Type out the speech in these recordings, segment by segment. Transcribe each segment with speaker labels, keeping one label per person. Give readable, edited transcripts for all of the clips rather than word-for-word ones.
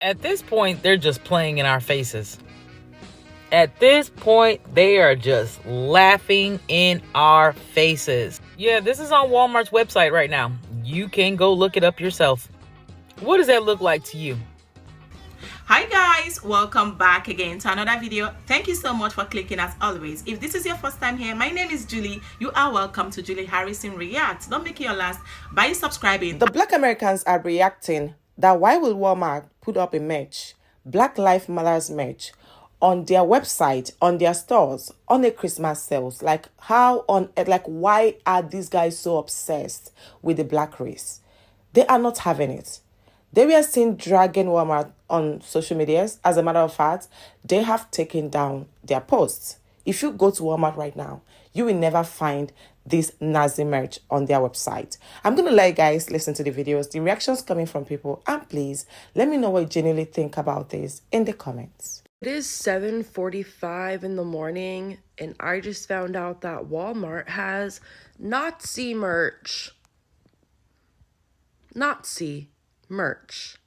Speaker 1: At this point, they're just playing in our faces. At this point, they are just laughing in our faces. Yeah, this is on Walmart's website right now. You can go look it up yourself. What does that look like to you?
Speaker 2: Hi guys, welcome back again to another video. Thank you so much for clicking as always. If this is your first time here, my name is Julie. You are welcome to Julie Harrison Reacts. Don't make it your last by subscribing.
Speaker 3: The Black Americans are reacting that why will Walmart put up a merch, Black Lives Matters merch, on their website, on their stores, on the Christmas sales? Like why are these guys so obsessed with the black race? They are not having it. They were seen dragging Walmart on social medias. As a matter of fact, they have taken down their posts. If you go to Walmart right now, you will never find this Nazi merch on their website. I'm going to let you guys listen to the videos, the reactions coming from people, and please let me know what you genuinely think about this in the comments.
Speaker 4: It is 7:45 in the morning, and I just found out that Walmart has Nazi merch. Nazi merch.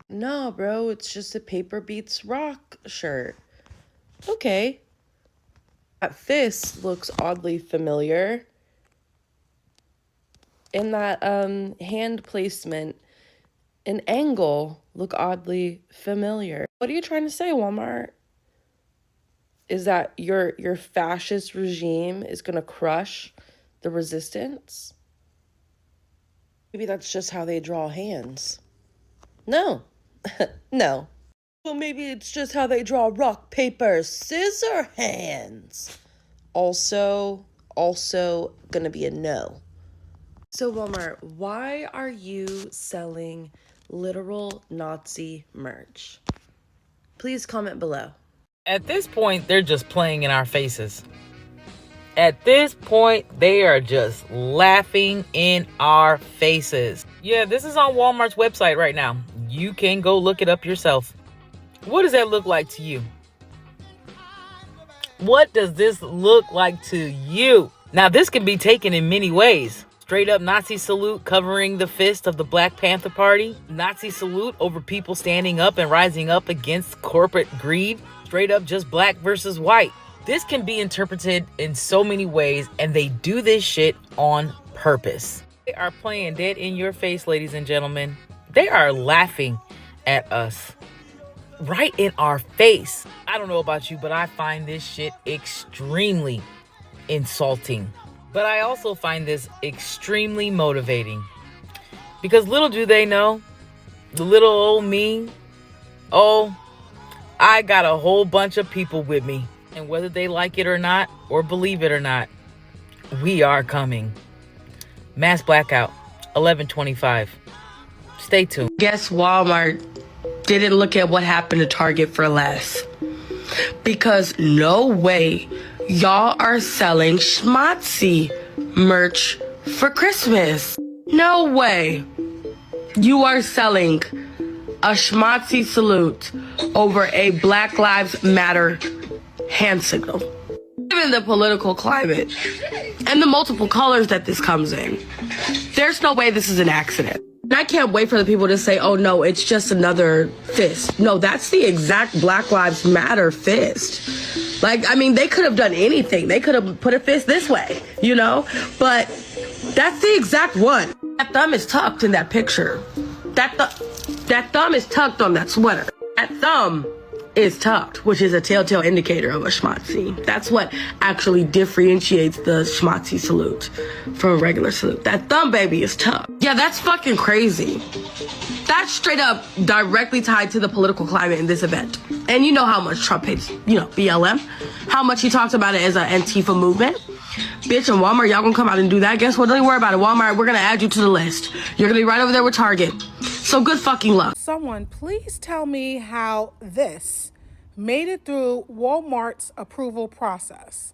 Speaker 4: No, bro, it's just a Paper Beats Rock shirt. Okay. That fist looks oddly familiar. And that hand placement and angle look oddly familiar. What are you trying to say, Walmart? Is that your fascist regime is gonna crush the resistance? Maybe that's just how they draw hands. No. No. Well, maybe it's just how they draw rock, paper, scissor hands. Also gonna be a no. So Walmart, why are you selling literal Nazi merch? Please comment below.
Speaker 1: At this point, they're just playing in our faces. At this point, they are just laughing in our faces. Yeah, this is on Walmart's website right now. You can go look it up yourself. What does that look like to you? What does this look like to you? Now, this can be taken in many ways. Straight up Nazi salute covering the fist of the Black Panther Party. Nazi salute over people standing up and rising up against corporate greed. Straight up just black versus white. This can be interpreted in so many ways, and they do this shit on purpose. They are playing dead in your face, ladies and gentlemen. They are laughing at us. Right in our face. I don't know about you, but I find this shit extremely insulting. But I also find this extremely motivating. Because little do they know, the little old me, oh, I got a whole bunch of people with me. And whether they like it or not, or believe it or not, we are coming. Mass blackout, 11/25. Stay tuned.
Speaker 4: Guess Walmart didn't look at what happened to Target for less. Because no way y'all are selling schmatzy merch for Christmas. No way you are selling a schmatzy salute over a Black Lives Matter hand signal. Given the political climate and the multiple colors that this comes in, there's no way this is an accident. And I can't wait for the people to say, oh no, it's just another fist. No, that's the exact Black Lives Matter fist. Like, I mean, they could have done anything. They could have put a fist this way, you know? But that's the exact one. That thumb is tucked in that picture. That thumb is tucked on that sweater. That thumb is tucked, which is a telltale indicator of a schmatzi. That's what actually differentiates the schmatzi salute from a regular salute. That thumb baby is tucked. Yeah, that's fucking crazy. That's straight up directly tied to the political climate in this event. And you know how much Trump hates, BLM. How much he talks about it as an Antifa movement. Bitch, and Walmart, y'all gonna come out and do that? Guess what? Don't even worry about it. Walmart, we're gonna add you to the list. You're gonna be right over there with Target. So good fucking luck.
Speaker 5: Someone please tell me how this made it through Walmart's approval process.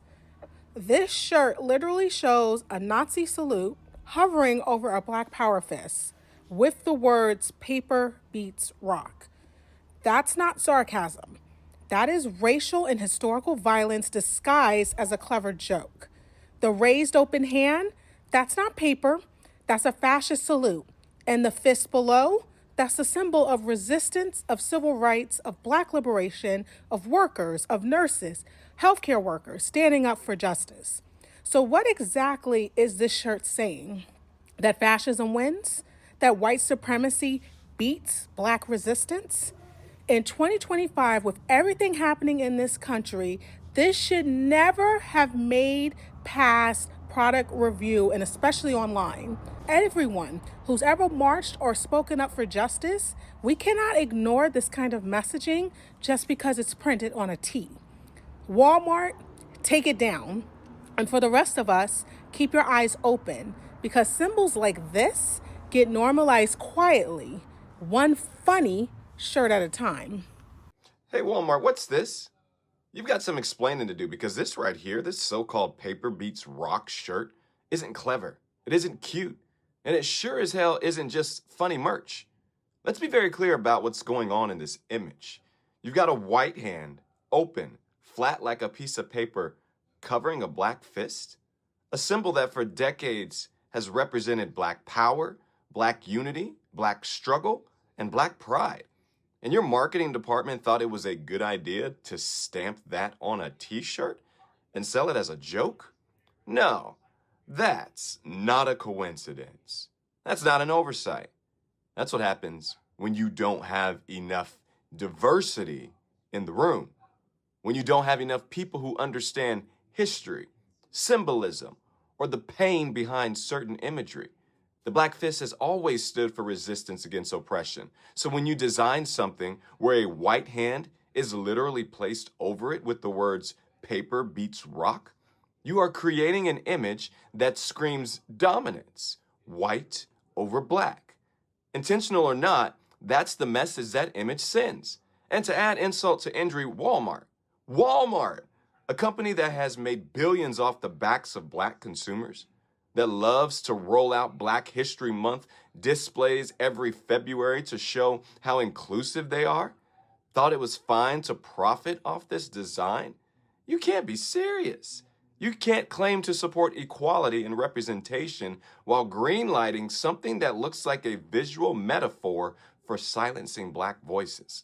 Speaker 5: This shirt literally shows a Nazi salute hovering over a Black Power fist with the words "Paper Beats Rock." That's not sarcasm. That is racial and historical violence disguised as a clever joke. The raised open hand, that's not paper. That's a fascist salute. And the fist below, That's the symbol of resistance, of civil rights, of black liberation, of workers, of nurses, healthcare workers standing up for justice. So, what exactly is this shirt saying? That fascism wins? That white supremacy beats black resistance? In 2025, with everything happening in this country, this should never have made past product review, and especially online. Everyone who's ever marched or spoken up for justice, we cannot ignore this kind of messaging just because it's printed on a tee. Walmart, take it down. And for the rest of us, keep your eyes open because symbols like this get normalized quietly, one funny shirt at a time.
Speaker 6: Hey, Walmart, what's this? You've got some explaining to do because this right here, this so-called Paper Beats Rock shirt, isn't clever. It isn't cute. And it sure as hell isn't just funny merch. Let's be very clear about what's going on in this image. You've got a white hand, open, flat like a piece of paper, covering a black fist, a symbol that for decades has represented black power, black unity, black struggle, and black pride. And your marketing department thought it was a good idea to stamp that on a t-shirt and sell it as a joke? No, that's not a coincidence. That's not an oversight. That's what happens when you don't have enough diversity in the room, when you don't have enough people who understand history, symbolism, or the pain behind certain imagery. The Black Fist has always stood for resistance against oppression. So when you design something where a white hand is literally placed over it with the words paper beats rock, you are creating an image that screams dominance, white over black. Intentional or not, that's the message that image sends. And to add insult to injury, Walmart, a company that has made billions off the backs of black consumers, that loves to roll out Black History Month displays every February to show how inclusive they are, thought it was fine to profit off this design? You can't be serious. You can't claim to support equality and representation while greenlighting something that looks like a visual metaphor for silencing black voices.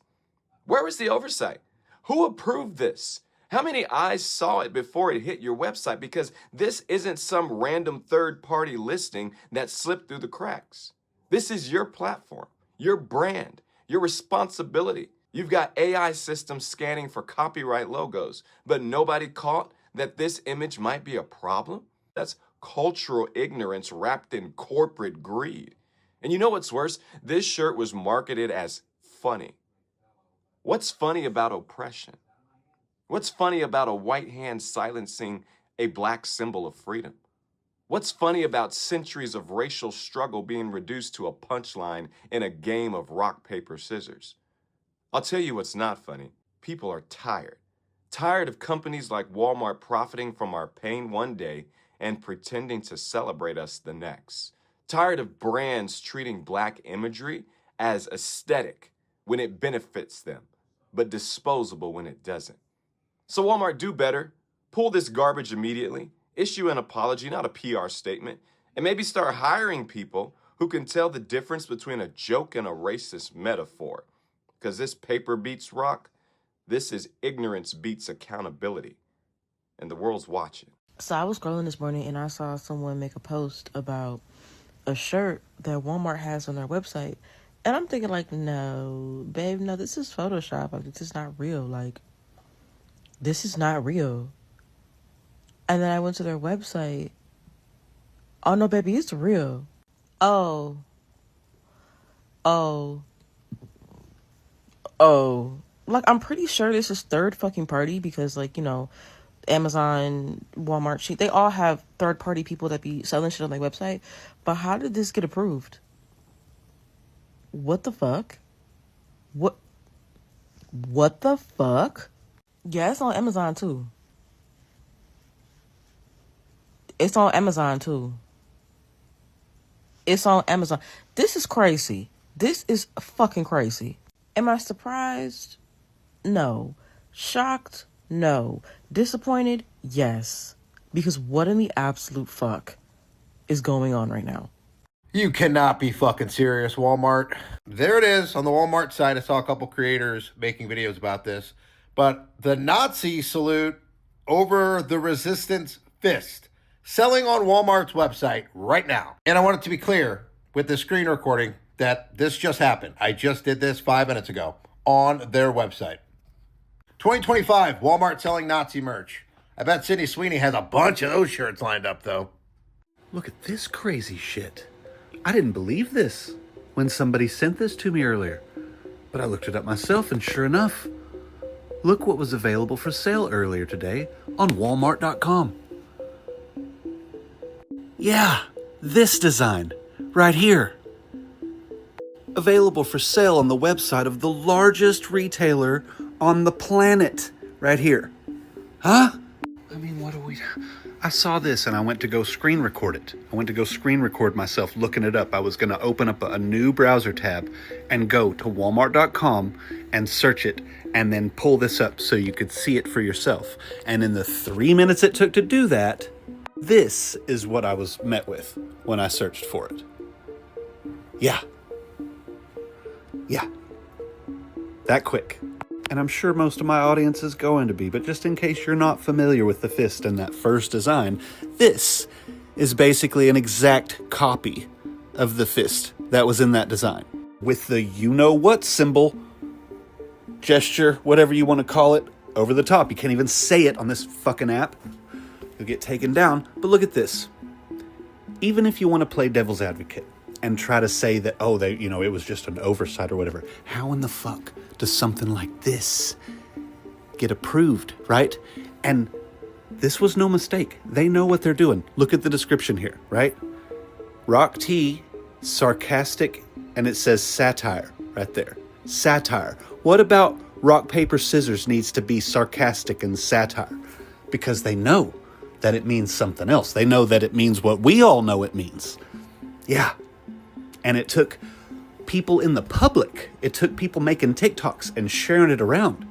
Speaker 6: Where was the oversight? Who approved this? How many eyes saw it before it hit your website? Because this isn't some random third-party listing that slipped through the cracks. This is your platform, your brand, your responsibility. You've got AI systems scanning for copyright logos, but nobody caught that this image might be a problem? That's cultural ignorance wrapped in corporate greed. And you know what's worse? This shirt was marketed as funny. What's funny about oppression? What's funny about a white hand silencing a black symbol of freedom? What's funny about centuries of racial struggle being reduced to a punchline in a game of rock, paper, scissors? I'll tell you what's not funny. People are tired. Tired of companies like Walmart profiting from our pain one day and pretending to celebrate us the next. Tired of brands treating black imagery as aesthetic when it benefits them, but disposable when it doesn't. So Walmart, do better. Pull this garbage immediately. Issue an apology, not a PR statement. And maybe start hiring people who can tell the difference between a joke and a racist metaphor. Because this paper beats rock, this is ignorance beats accountability. And the world's watching.
Speaker 7: So I was scrolling this morning and I saw someone make a post about a shirt that Walmart has on their website. And I'm thinking like, no, babe, no, this is Photoshop. Like, this is not real. Like, this is not real. And then I went to their website. Oh, no, baby, it's real. Oh. Like, I'm pretty sure this is third fucking party because, like, you know, Amazon, Walmart, they all have third party people that be selling shit on their website. But how did this get approved? What the fuck? What the fuck? Yeah, it's on Amazon too. It's on Amazon too. It's on Amazon. This is crazy. This is fucking crazy. Am I surprised? No. Shocked? No. Disappointed? Yes. Because what in the absolute fuck is going on right now?
Speaker 8: You cannot be fucking serious, Walmart. There it is on the Walmart site. I saw a couple creators making videos about this. But the Nazi salute over the resistance fist selling on Walmart's website right now. And I want it to be clear with the screen recording that this just happened. I just did this 5 minutes ago on their website. 2025, Walmart selling Nazi merch. I bet Sydney Sweeney has a bunch of those shirts lined up, though.
Speaker 9: Look at this crazy shit. I didn't believe this when somebody sent this to me earlier, but I looked it up myself, and sure enough, look what was available for sale earlier today on Walmart.com. Yeah, this design right here. Available for sale on the website of the largest retailer on the planet right here. Huh? I mean, what do we... I saw this and I went to go screen record it. I went to go screen record myself looking it up. I was going to open up a new browser tab and go to walmart.com and search it and then pull this up so you could see it for yourself. And in the 3 minutes it took to do that, this is what I was met with when I searched for it. Yeah. That quick. And I'm sure most of my audience is going to be, but just in case you're not familiar with the fist and that first design, this is basically an exact copy of the fist that was in that design. With the you-know-what symbol, gesture, whatever you want to call it, over the top. You can't even say it on this fucking app. You'll get taken down. But look at this. Even if you want to play devil's advocate and try to say that, it was just an oversight or whatever, how in the fuck does something like this get approved, right? And this was no mistake. They know what they're doing. Look at the description here, right? Rock T, sarcastic, and it says satire right there. Satire. What about rock, paper, scissors needs to be sarcastic and satire? Because they know that it means something else. They know that it means what we all know it means. Yeah. And it took people in the public. It took people making TikToks and sharing it around.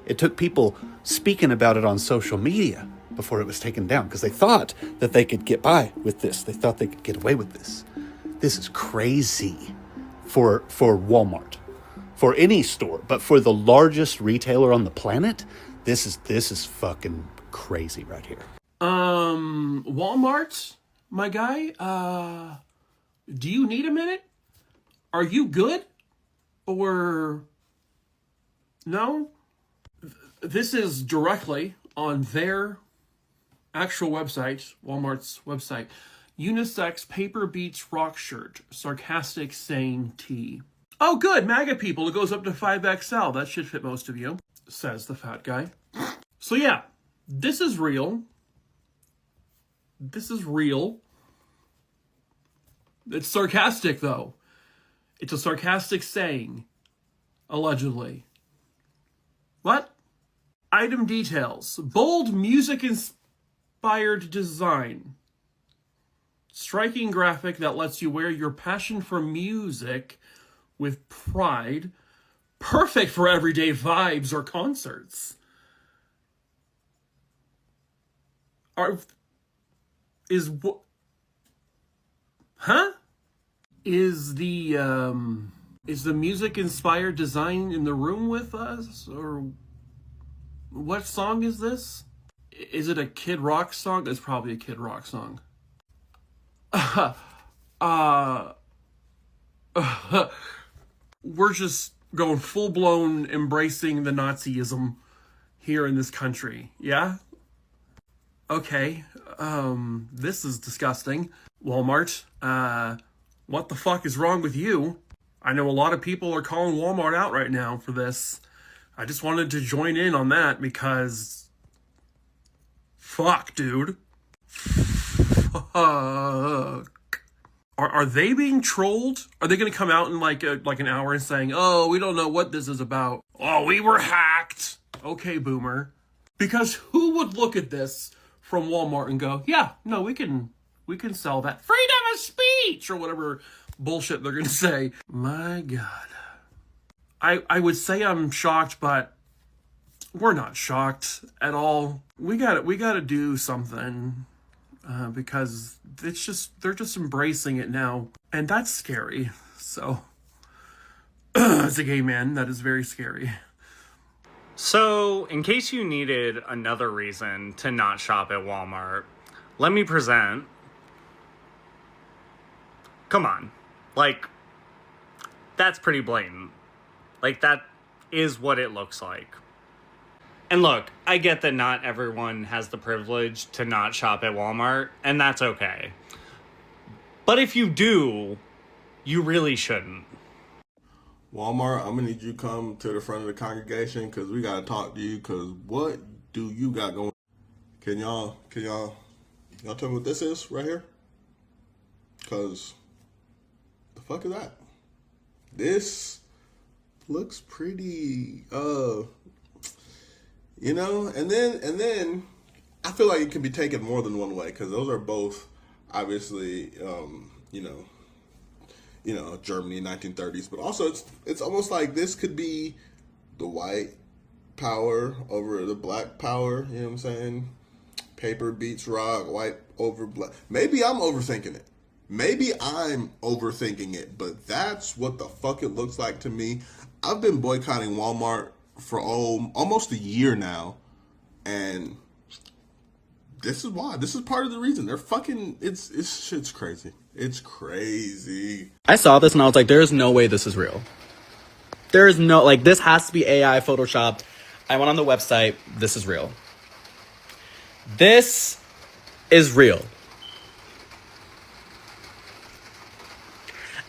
Speaker 9: It took people speaking about it on social media before it was taken down because they thought that they could get by with this. They thought they could get away with this. This is crazy for Walmart, for any store, but for the largest retailer on the planet, this is fucking crazy right here.
Speaker 10: Walmart, my guy, do you need a minute? Are you good? Or no? This is directly on their actual website, Walmart's website. Unisex paper beats rock shirt, sarcastic saying T. Oh, good, MAGA people. It goes up to 5XL. That should fit most of you, says the fat guy. So yeah, this is real. This is real. It's sarcastic, though. It's a sarcastic saying, allegedly. What? Item details. Bold music-inspired design. Striking graphic that lets you wear your passion for music with pride. Perfect for everyday vibes or concerts. Is the music-inspired design in the room with us? Or what song is this? Is it a Kid Rock song? It's probably a Kid Rock song. We're just going full-blown embracing the Nazism here in this country, yeah? Okay, this is disgusting. Walmart, what the fuck is wrong with you? I know a lot of people are calling Walmart out right now for this. I just wanted to join in on that because... Fuck, dude. Fuck. Are they being trolled? Are they going to come out in like an hour and saying, oh, we don't know what this is about. Oh, we were hacked. Okay, boomer. Because who would look at this from Walmart and go, yeah, no, we can sell that. Freedom of speech or whatever bullshit they're going to say. My God. I would say I'm shocked, but we're not shocked at all. We got to do something. because they're just embracing it now, and that's scary. So, as a gay man, that is very scary.
Speaker 11: So, in case you needed another reason to not shop at Walmart, let me present. Come on. Like, that's pretty blatant. Like, that is what it looks like. And look, I get that not everyone has the privilege to not shop at Walmart, and that's okay. But if you do, you really shouldn't.
Speaker 12: Walmart, I'm gonna need you to come to the front of the congregation because we gotta talk to you. Because what do you got going? Can y'all tell me what this is right here? Because the fuck is that? This looks pretty, and then I feel like it can be taken more than one way because those are both obviously, Germany 1930s, but also it's almost like this could be the white power over the black power, you know what I'm saying? Paper beats rock, white over black. Maybe I'm overthinking it, but that's what the fuck it looks like to me. I've been boycotting Walmart for almost a year now, and this is why. This is part of the reason. They're fucking, shit's crazy. It's crazy.
Speaker 13: I saw this and I was like, there is no way this is real. There is no, like, this has to be AI photoshopped. I went on the website. This is real. This is real.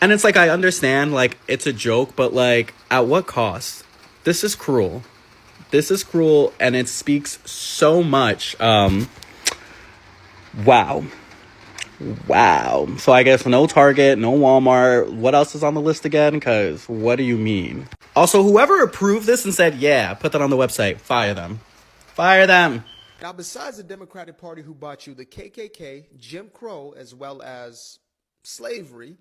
Speaker 13: And it's like, I understand, like, it's a joke, but, like, at what cost? This is cruel. This is cruel, and it speaks so much. Wow. So I guess no Target, no Walmart. What else is on the list again? Because what do you mean? Also, whoever approved this and said, yeah, put that on the website, fire them. Fire them.
Speaker 14: Now, besides the Democratic Party who bought you the KKK, Jim Crow, as well as slavery,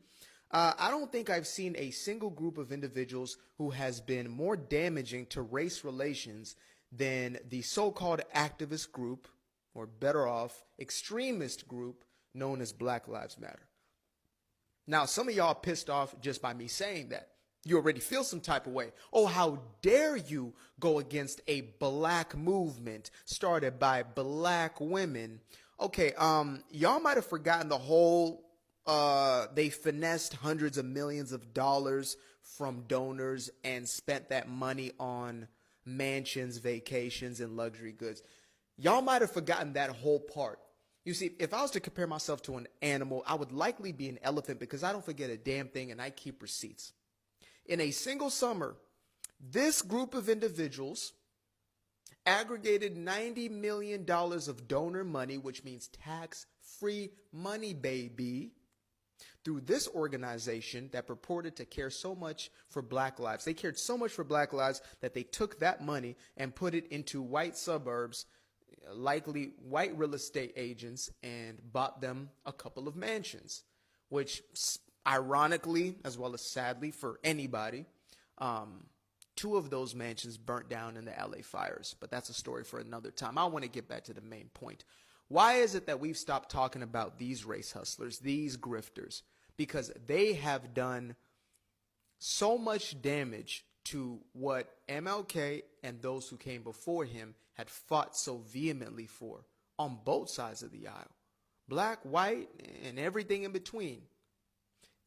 Speaker 14: I don't think I've seen a single group of individuals who has been more damaging to race relations than the so-called activist group, or better off, extremist group known as Black Lives Matter. Now, some of y'all are pissed off just by me saying that. You already feel some type of way. Oh, how dare you go against a black movement started by black women. Okay, y'all might have forgotten the whole they finessed hundreds of millions of dollars from donors and spent that money on mansions, vacations, and luxury goods. Y'all might have forgotten that whole part. You see, if I was to compare myself to an animal, I would likely be an elephant because I don't forget a damn thing and I keep receipts. In a single summer, this group of individuals aggregated $90 million of donor money, which means tax-free money, baby, through this organization that purported to care so much for black lives. They cared so much for black lives that they took that money and put it into white suburbs, likely white real estate agents, and bought them a couple of mansions, which ironically, as well as sadly for anybody, two of those mansions burnt down in the LA fires. But that's a story for another time. I want to get back to the main point. Why is it that we've stopped talking about these race hustlers, these grifters? Because they have done so much damage to what MLK and those who came before him had fought so vehemently for on both sides of the aisle. Black, white, and everything in between.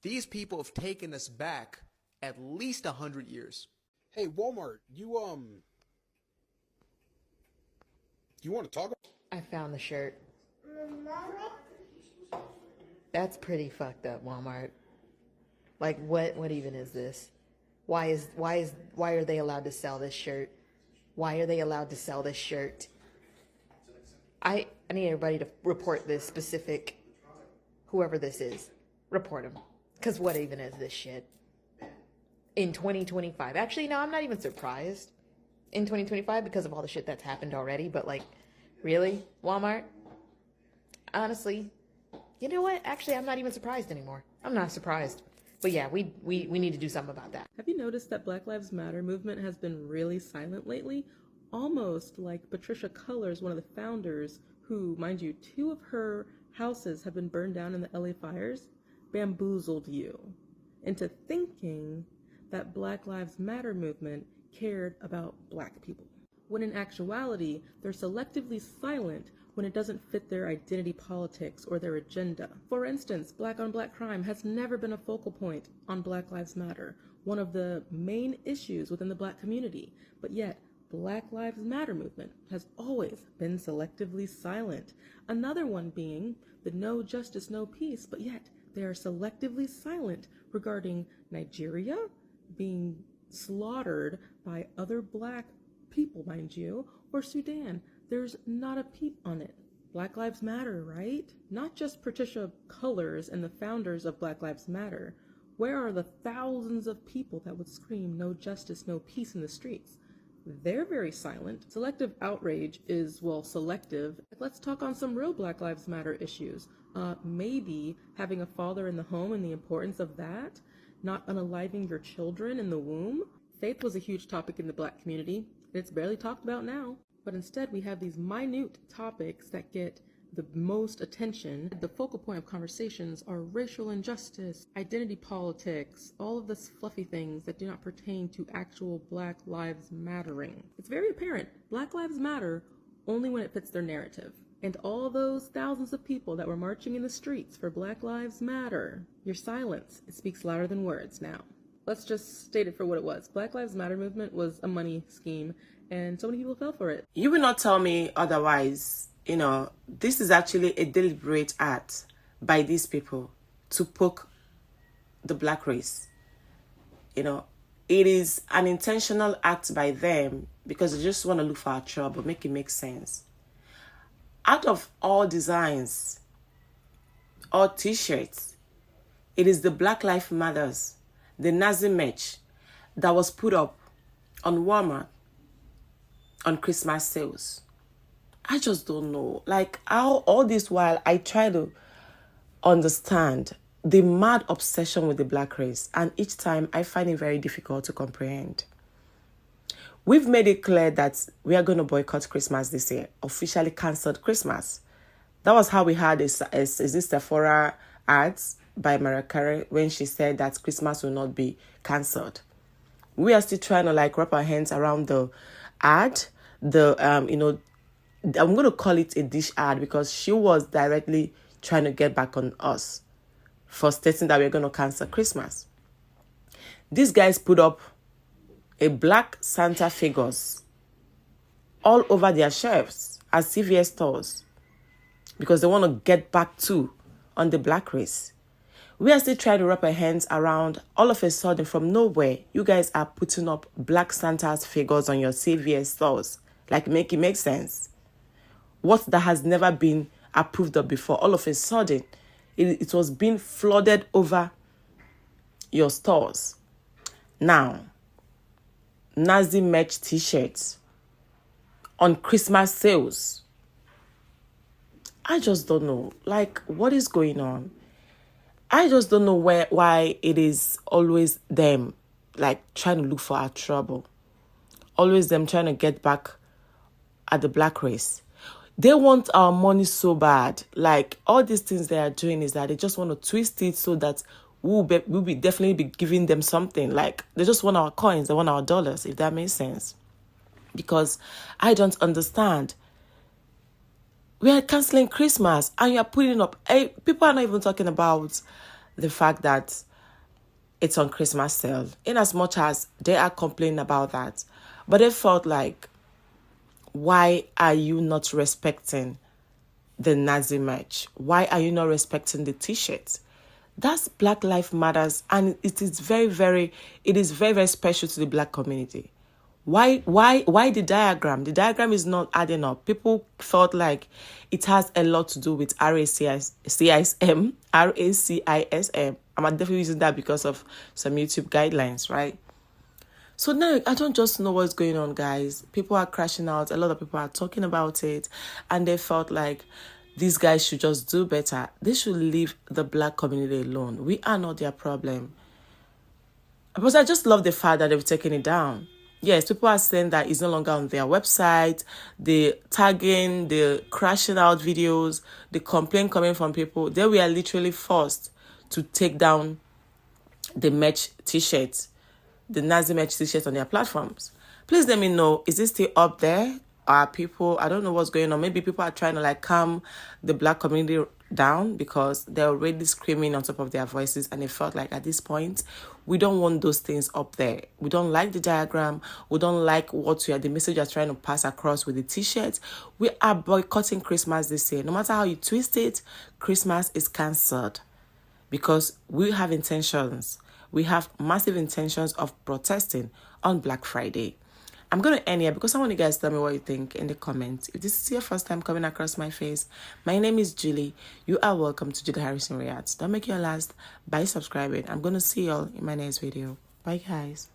Speaker 14: These people have taken us back at least 100 years.
Speaker 15: Hey, Walmart, you want to talk?
Speaker 16: I found the shirt. That's pretty fucked up, Walmart. Like, what even is this? Why are they allowed to sell this shirt? Why are they allowed to sell this shirt? I need everybody to report this specific, whoever this is, report them. Because what even is this shit? In 2025. Actually, no, I'm not even surprised in 2025 because of all the shit that's happened already. But like, really, Walmart? Honestly, you know what? Actually, I'm not even surprised anymore. I'm not surprised. But yeah, we need to do something about that.
Speaker 17: Have you noticed that Black Lives Matter movement has been really silent lately? Almost like Patricia Cullors, one of the founders, who, mind you, two of her houses have been burned down in the LA fires bamboozled you into thinking that Black Lives Matter movement cared about Black people, when in actuality, they're selectively silent when it doesn't fit their identity politics or their agenda. For instance, Black on Black crime has never been a focal point on Black Lives Matter, one of the main issues within the Black community, but yet Black Lives Matter movement has always been selectively silent. Another one being the no justice, no peace, but yet they are selectively silent regarding Nigeria being slaughtered by other Black people, mind you, or Sudan. There's not a peep on it. Black Lives Matter, right? Not just Patricia Cullors and the founders of Black Lives Matter. Where are the thousands of people that would scream no justice, no peace in the streets? They're very silent. Selective outrage is, well, selective. Let's talk on some real Black Lives Matter issues. Maybe having a father in the home and the importance of that, not unaliving your children in the womb. Faith was a huge topic in the Black community. It's barely talked about now. But instead, we have these minute topics that get the most attention. The focal point of conversations are racial injustice, identity politics, all of this fluffy things that do not pertain to actual Black lives mattering. It's very apparent. Black lives matter only when it fits their narrative. And all those thousands of people that were marching in the streets for Black Lives Matter, your silence, it speaks louder than words now. Let's just state it for what it was. Black Lives Matter movement was a money scheme, and so many people fell for it.
Speaker 3: You will not tell me otherwise. You know, this is actually a deliberate act by these people to poke the Black race. You know, it is an intentional act by them because they just want to look for our trouble, make it make sense. Out of all designs, all t-shirts, it is the Black Lives Matters, the Nazi merch that was put up on Walmart on Christmas sales. I just don't know. Like, how all this while I try to understand the mad obsession with the Black race, and each time I find it very difficult to comprehend. We've made it clear that we are going to boycott Christmas this year, officially cancelled Christmas. That was how we had this Sephora ads by Mariah Carey when she said that Christmas will not be cancelled. We are still trying to like wrap our hands around the ad, I'm going to call it a dish ad because she was directly trying to get back on us for stating that we're going to cancel Christmas. These guys put up a Black Santa figures all over their shelves at CVS stores because they want to get back to on the Black race. We are still trying to wrap our hands around all of a sudden from nowhere. You guys are putting up Black Santa's figures on your CVS stores. Like, make it make sense. What that has never been approved of before, all of a sudden, it was being flooded over your stores. Now, Nazi merch t-shirts on Christmas sales. I just don't know. Like, what is going on? I just don't know why it is always them, like, trying to look for our trouble. Always them trying to get back at the Black race. They want our money so bad. Like, all these things they are doing is that they just want to twist it so that we'll be definitely be giving them something. Like, they just want our coins, they want our dollars, if that makes sense. Because I don't understand. We are canceling Christmas and you are putting up... people are not even talking about the fact that it's on Christmas sale, in as much as they are complaining about that. But they felt like, why are you not respecting the Nazi merch? Why are you not respecting the t-shirts? That's Black Lives Matters, and it is very, very special to the Black community. Why the diagram? The diagram is not adding up. People felt like it has a lot to do with RACISM. I'm definitely using that because of some YouTube guidelines, right? So now I don't just know what's going on, guys. People are crashing out. A lot of people are talking about it, and they felt like these guys should just do better. They should leave the Black community alone. We are not their problem. Because I just love the fact that they've taken it down. Yes, people are saying that it's no longer on their website. The tagging, the crashing out videos, the complaint coming from people. They were literally forced to take down the merch t-shirts, the Nazi merch t-shirts on their platforms. Please let me know, is this still up there? Are people, I don't know what's going on. Maybe people are trying to like calm the black community down because they're already screaming on top of their voices, and it felt like at this point we don't want those things up there. We don't like the diagram. We don't like the message you're trying to pass across with the t-shirts. We are boycotting Christmas this year. No matter how you twist it, Christmas is cancelled because we have intentions. We have massive intentions of protesting on Black Friday. I'm going to end here because I want you guys to tell me what you think in the comments. If this is your first time coming across my face, my name is Julie. You are welcome to Julie Harrison Reacts. Don't make your last by subscribing. I'm going to see y'all in my next video. Bye, guys.